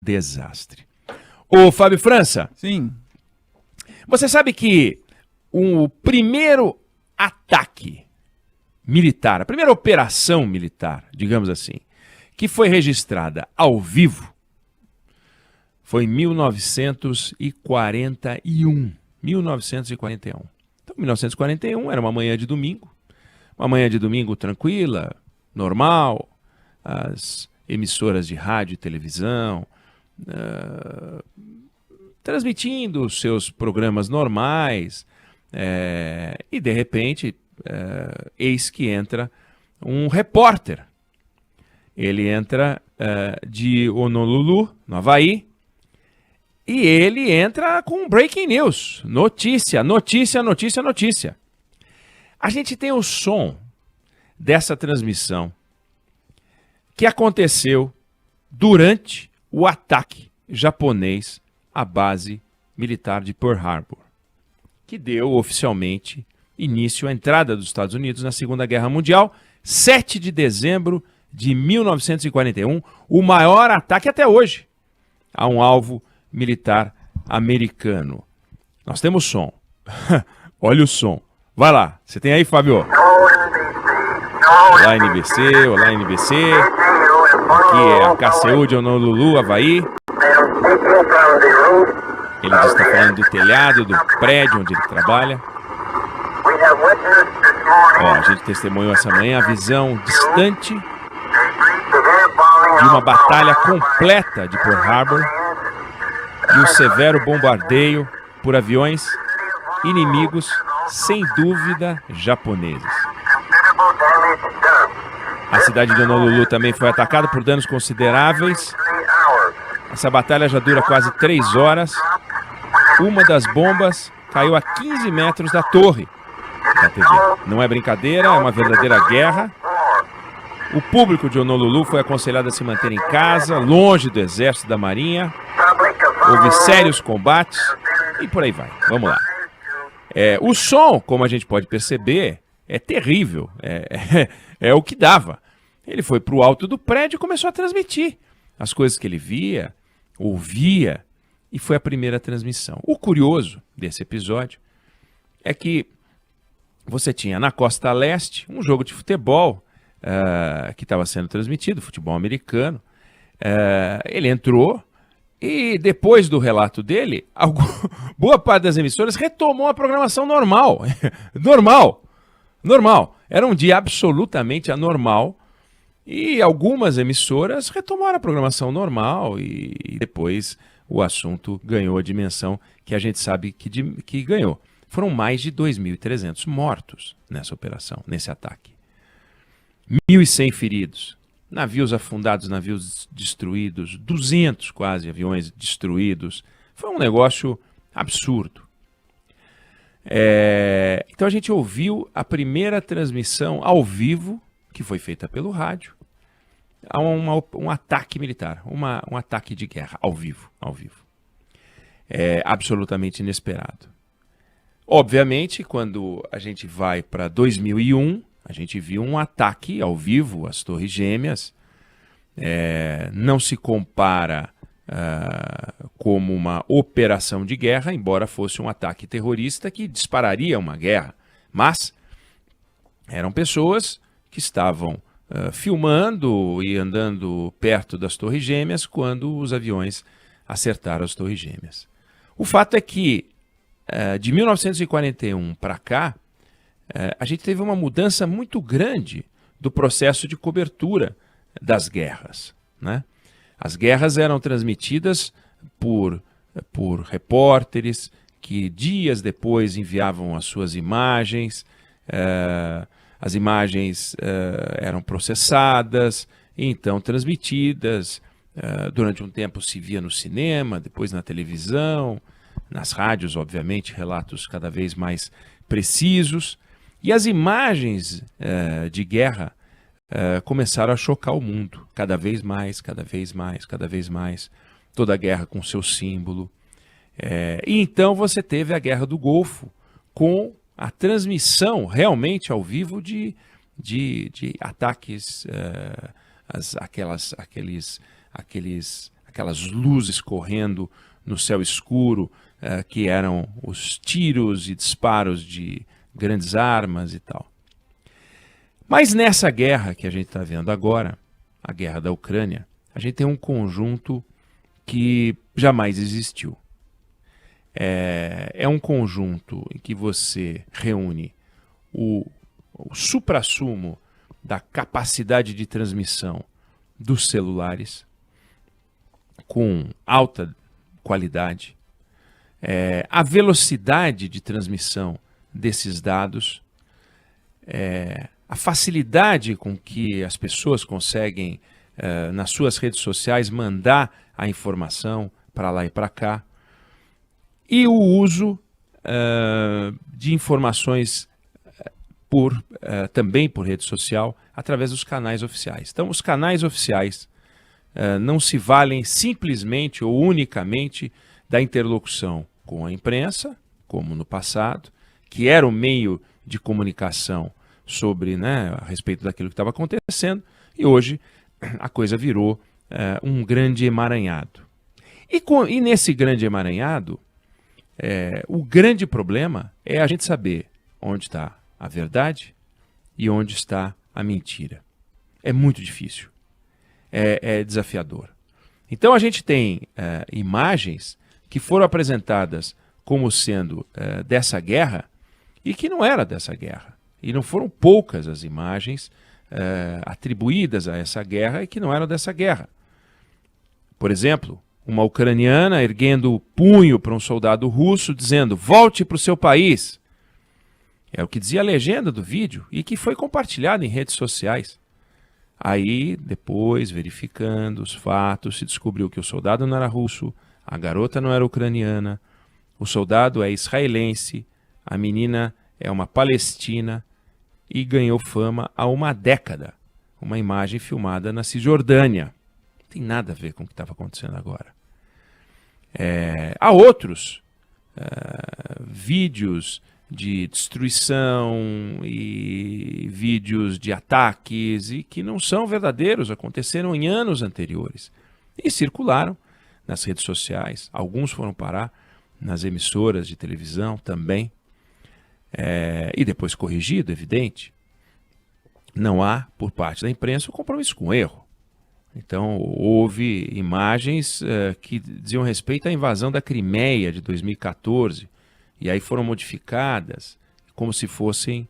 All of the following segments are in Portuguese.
desastre. Ô, Fábio França. Sim. Você sabe que o primeiro ataque militar, a primeira operação militar, digamos assim, que foi registrada ao vivo, foi em 1941. 1941. Então, 1941 era uma manhã de domingo tranquila, normal, as emissoras de rádio e televisão transmitindo os seus programas normais, e de repente, eis que entra um repórter. Ele entra de Honolulu, no Havaí, e ele entra com breaking news, notícia. A gente tem o som dessa transmissão que aconteceu durante o ataque japonês à base militar de Pearl Harbor, que deu oficialmente início à entrada dos Estados Unidos na Segunda Guerra Mundial, 7 de dezembro de 1941, o maior ataque até hoje a um alvo militar americano. Nós temos som. Olha o som. Vai lá. Você tem aí, Fábio? Olá, NBC. Olá, NBC. Aqui é a KCU de Honolulu, Havaí. Ele está falando do telhado, do prédio onde ele trabalha. A gente testemunhou essa manhã a visão distante de uma batalha completa de Pearl Harbor e o severo bombardeio por aviões inimigos, sem dúvida, japoneses. A cidade de Honolulu também foi atacada por danos consideráveis. Essa batalha já dura quase 3 horas. Uma das bombas caiu a 15 metros da torre da TV. Não é brincadeira, é uma verdadeira guerra. O público de Honolulu foi aconselhado a se manter em casa, longe do exército e da marinha. Houve sérios combates e por aí vai. Vamos lá. O som, como a gente pode perceber, é terrível. É o que dava. Ele foi para o alto do prédio e começou a transmitir as coisas que ele via, ouvia, e foi a primeira transmissão. O curioso desse episódio é que você tinha na costa leste um jogo de futebol que estava sendo transmitido, futebol americano. Ele entrou e depois do relato dele, boa parte das emissoras retomou a programação normal. Normal. Era um dia absolutamente anormal e algumas emissoras retomaram a programação normal e depois o assunto ganhou a dimensão que a gente sabe que ganhou. Foram mais de 2.300 mortos nessa operação, nesse ataque. 1.100 feridos, navios afundados, navios destruídos, 200 quase aviões destruídos. Foi um negócio absurdo. Então a gente ouviu a primeira transmissão ao vivo, que foi feita pelo rádio, a um ataque militar, um ataque de guerra ao vivo. Absolutamente inesperado. Obviamente, quando a gente vai para 2001, a gente viu um ataque ao vivo às Torres Gêmeas. Não se compara como uma operação de guerra, embora fosse um ataque terrorista que dispararia uma guerra. Mas eram pessoas que estavam filmando e andando perto das Torres Gêmeas quando os aviões acertaram as Torres Gêmeas. O fato é que de 1941 para cá, a gente teve uma mudança muito grande do processo de cobertura das guerras, né? As guerras eram transmitidas por repórteres que dias depois enviavam as suas imagens, as imagens eram processadas e então transmitidas. Durante um tempo se via no cinema, depois na televisão, nas rádios, obviamente, relatos cada vez mais precisos. E as imagens de guerra começaram a chocar o mundo, cada vez mais. Toda a guerra com seu símbolo. E então você teve a Guerra do Golfo, com a transmissão realmente ao vivo de aquelas aquelas luzes correndo no céu escuro, que eram os tiros e disparos de grandes armas e tal. Mas nessa guerra que a gente está vendo agora, a guerra da Ucrânia, a gente tem um conjunto que jamais existiu. É um conjunto em que você reúne o suprassumo da capacidade de transmissão dos celulares com alta qualidade, a velocidade de transmissão desses dados, a facilidade com que as pessoas conseguem, nas suas redes sociais, mandar a informação para lá e para cá, e o uso de informações também por rede social, através dos canais oficiais. Então, os canais oficiais não se valem simplesmente ou unicamente da interlocução com a imprensa, como no passado, que era o meio de comunicação sobre, a respeito daquilo que estava acontecendo, e hoje a coisa virou um grande emaranhado. E nesse grande emaranhado, o grande problema é a gente saber onde está a verdade e onde está a mentira. É muito difícil. É desafiador. Então a gente tem imagens que foram apresentadas como sendo dessa guerra e que não era dessa guerra. E não foram poucas as imagens atribuídas a essa guerra e que não eram dessa guerra. Por exemplo, uma ucraniana erguendo o punho para um soldado russo dizendo: volte para o seu país. É o que dizia a legenda do vídeo e que foi compartilhado em redes sociais. Aí, depois, verificando os fatos, se descobriu que o soldado não era russo, a garota não era ucraniana, o soldado é israelense, a menina é uma palestina e ganhou fama há uma década. Uma imagem filmada na Cisjordânia. Não tem nada a ver com o que estava acontecendo agora. Há outros vídeos de destruição e vídeos de ataques e que não são verdadeiros, aconteceram em anos anteriores e circularam nas redes sociais. Alguns foram parar nas emissoras de televisão também, e depois corrigido, evidente. Não há, por parte da imprensa, um compromisso com o erro. Então, houve imagens que diziam respeito à invasão da Crimeia de 2014, e aí foram modificadas como se fossem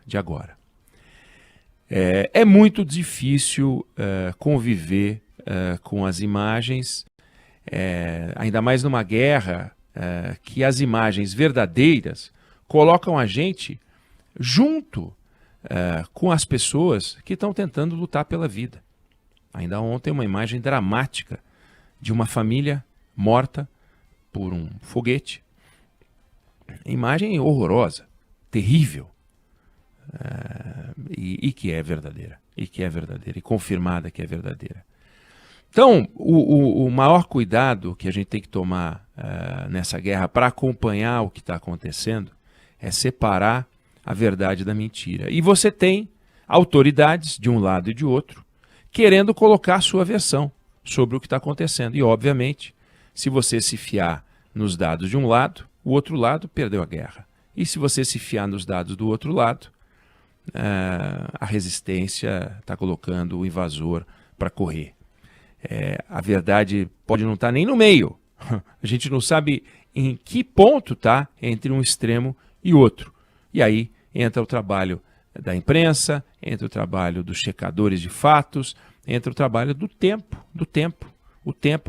de agora. É muito difícil conviver com as imagens, ainda mais numa guerra que as imagens verdadeiras colocam a gente junto com as pessoas que estão tentando lutar pela vida. Ainda ontem uma imagem dramática de uma família morta por um foguete. Imagem horrorosa, terrível, e que é verdadeira, e confirmada que é verdadeira. Então, o maior cuidado que a gente tem que tomar nessa guerra para acompanhar o que está acontecendo é separar a verdade da mentira. E você tem autoridades de um lado e de outro querendo colocar a sua versão sobre o que está acontecendo. E, obviamente, se você se fiar nos dados de um lado, o outro lado perdeu a guerra. E se você se fiar nos dados do outro lado, a resistência está colocando o invasor para correr. A verdade pode não estar nem no meio. A gente não sabe em que ponto está entre um extremo e outro. E aí entra o trabalho da imprensa, entra o trabalho dos checadores de fatos, entra o trabalho do tempo,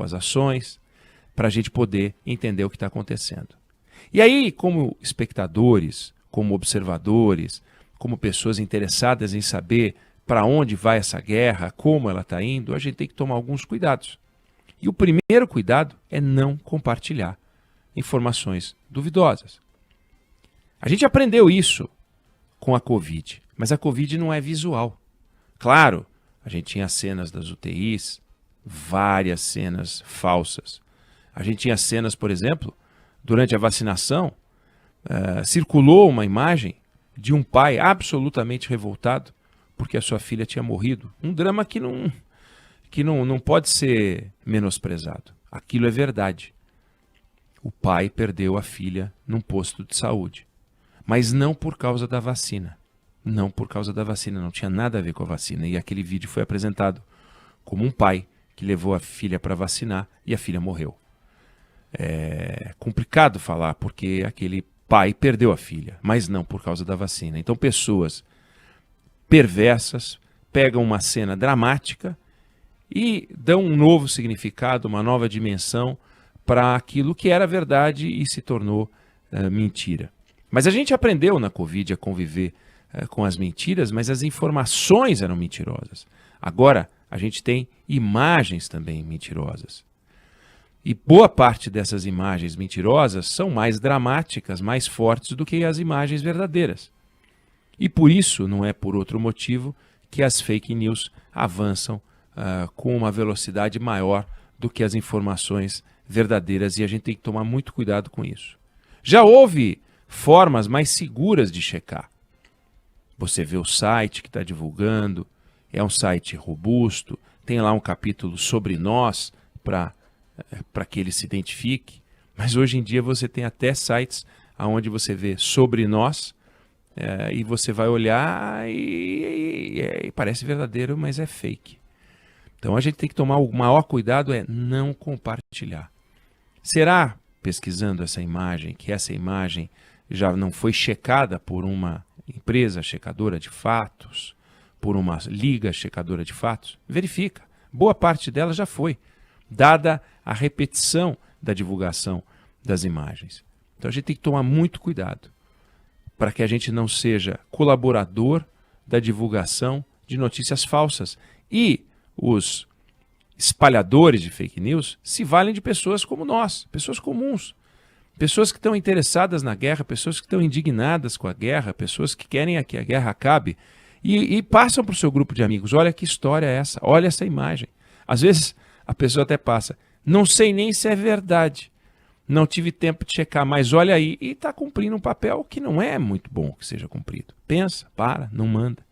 as ações, para a gente poder entender o que está acontecendo. E aí, como espectadores, como observadores, como pessoas interessadas em saber para onde vai essa guerra, como ela está indo, a gente tem que tomar alguns cuidados. E o primeiro cuidado é não compartilhar informações duvidosas. A gente aprendeu isso com a Covid, mas a Covid não é visual. Claro, a gente tinha cenas das UTIs, várias cenas falsas. A gente tinha cenas, por exemplo, durante a vacinação, circulou uma imagem de um pai absolutamente revoltado porque a sua filha tinha morrido. Um drama que que não pode ser menosprezado. Aquilo é verdade. O pai perdeu a filha num posto de saúde. Mas não por causa da vacina. Não por causa da vacina, não tinha nada a ver com a vacina. E aquele vídeo foi apresentado como um pai que levou a filha para vacinar e a filha morreu. É complicado falar porque aquele pai perdeu a filha, mas não por causa da vacina. Então pessoas perversas pegam uma cena dramática e dão um novo significado, uma nova dimensão para aquilo que era verdade e se tornou mentira. Mas a gente aprendeu na Covid a conviver com as mentiras, mas as informações eram mentirosas. Agora a gente tem imagens também mentirosas. E boa parte dessas imagens mentirosas são mais dramáticas, mais fortes do que as imagens verdadeiras. E por isso, não é por outro motivo, que as fake news avançam com uma velocidade maior do que as informações verdadeiras, e a gente tem que tomar muito cuidado com isso. Já houve formas mais seguras de checar. Você vê o site que está divulgando, é um site robusto, tem lá um capítulo sobre nós para que ele se identifique, mas hoje em dia você tem até sites onde você vê sobre nós e você vai olhar e parece verdadeiro, mas é fake. Então a gente tem que tomar o maior cuidado é não compartilhar. Será, pesquisando essa imagem, que essa imagem já não foi checada por uma empresa checadora de fatos, por uma liga checadora de fatos? Verifica. Boa parte dela já foi, dada a repetição da divulgação das imagens. Então a gente tem que tomar muito cuidado para que a gente não seja colaborador da divulgação de notícias falsas. E os espalhadores de fake news se valem de pessoas como nós, pessoas comuns, pessoas que estão interessadas na guerra, pessoas que estão indignadas com a guerra, pessoas que querem que a guerra acabe e passam para o seu grupo de amigos. Olha que história é essa, olha essa imagem. Às vezes a pessoa até passa, não sei nem se é verdade, não tive tempo de checar, mas olha aí, e está cumprindo um papel que não é muito bom que seja cumprido. Pensa, para, não manda,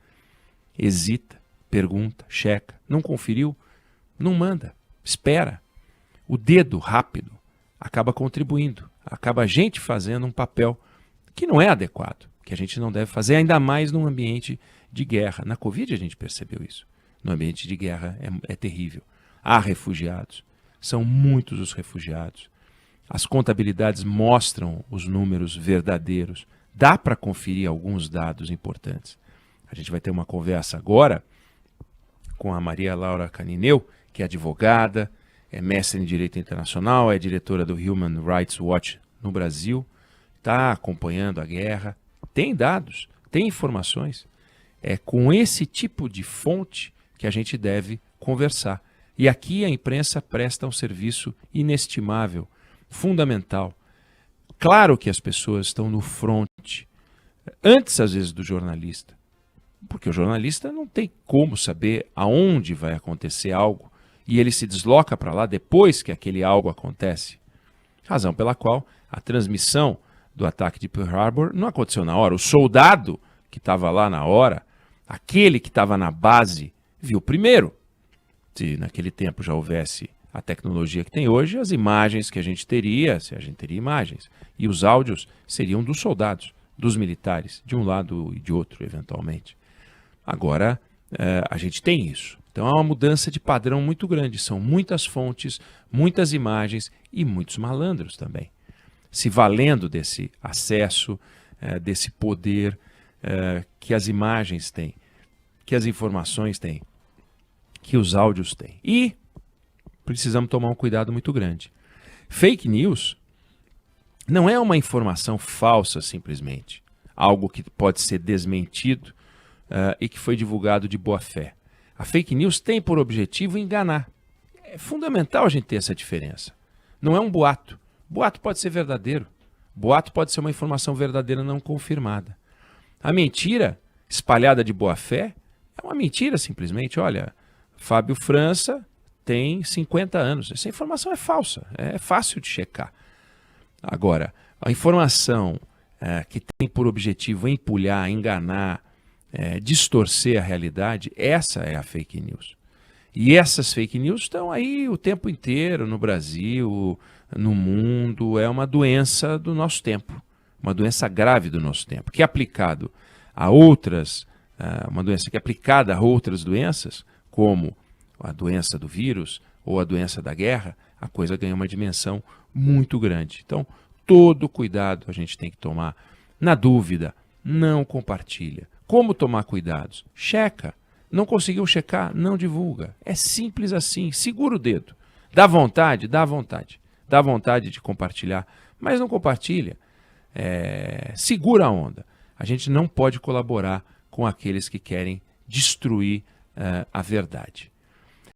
hesita, pergunta, checa, não conferiu, não manda, espera. O dedo rápido acaba contribuindo, acaba a gente fazendo um papel que não é adequado, que a gente não deve fazer, ainda mais num ambiente de guerra. Na Covid a gente percebeu isso. No ambiente de guerra é terrível. Há refugiados, são muitos os refugiados. As contabilidades mostram os números verdadeiros. Dá para conferir alguns dados importantes. A gente vai ter uma conversa agora com a Maria Laura Canineu, que é advogada, é mestre em Direito Internacional, é diretora do Human Rights Watch no Brasil, está acompanhando a guerra, tem dados, tem informações. É com esse tipo de fonte que a gente deve conversar. E aqui a imprensa presta um serviço inestimável, fundamental. Claro que as pessoas estão no fronte, antes às vezes do jornalista, porque o jornalista não tem como saber aonde vai acontecer algo e ele se desloca para lá depois que aquele algo acontece. Razão pela qual a transmissão do ataque de Pearl Harbor não aconteceu na hora. O soldado que estava lá na hora, aquele que estava na base, viu primeiro. Se naquele tempo já houvesse a tecnologia que tem hoje, as imagens que a gente teria, se a gente teria imagens, e os áudios seriam dos soldados, dos militares, de um lado e de outro, eventualmente. Agora, a gente tem isso. Então, há uma mudança de padrão muito grande. São muitas fontes, muitas imagens e muitos malandros também. Se valendo desse acesso, desse poder que as imagens têm, que as informações têm, que os áudios têm. E precisamos tomar um cuidado muito grande. Fake news não é uma informação falsa simplesmente, algo que pode ser desmentido e que foi divulgado de boa fé. A fake news tem por objetivo enganar. É fundamental a gente ter essa diferença. Não é um boato. Boato pode ser verdadeiro. Boato pode ser uma informação verdadeira não confirmada. A mentira espalhada de boa fé é uma mentira simplesmente. Olha, Fábio França tem 50 anos. Essa informação é falsa. É fácil de checar. Agora, a informação que tem por objetivo empulhar, enganar, distorcer a realidade, essa é a fake news. E essas fake news estão aí o tempo inteiro no Brasil, no mundo. É uma doença do nosso tempo, uma doença grave do nosso tempo, que é aplicado a outras, uma doença que é aplicada a outras doenças, como a doença do vírus ou a doença da guerra, a coisa ganha uma dimensão muito grande. Então, todo cuidado a gente tem que tomar. Na dúvida, não compartilha. Como tomar cuidados? Checa. Não conseguiu checar? Não divulga. É simples assim. Segura o dedo. Dá vontade? Dá vontade. Dá vontade de compartilhar, mas não compartilha. Segura a onda. A gente não pode colaborar com aqueles que querem destruir a verdade.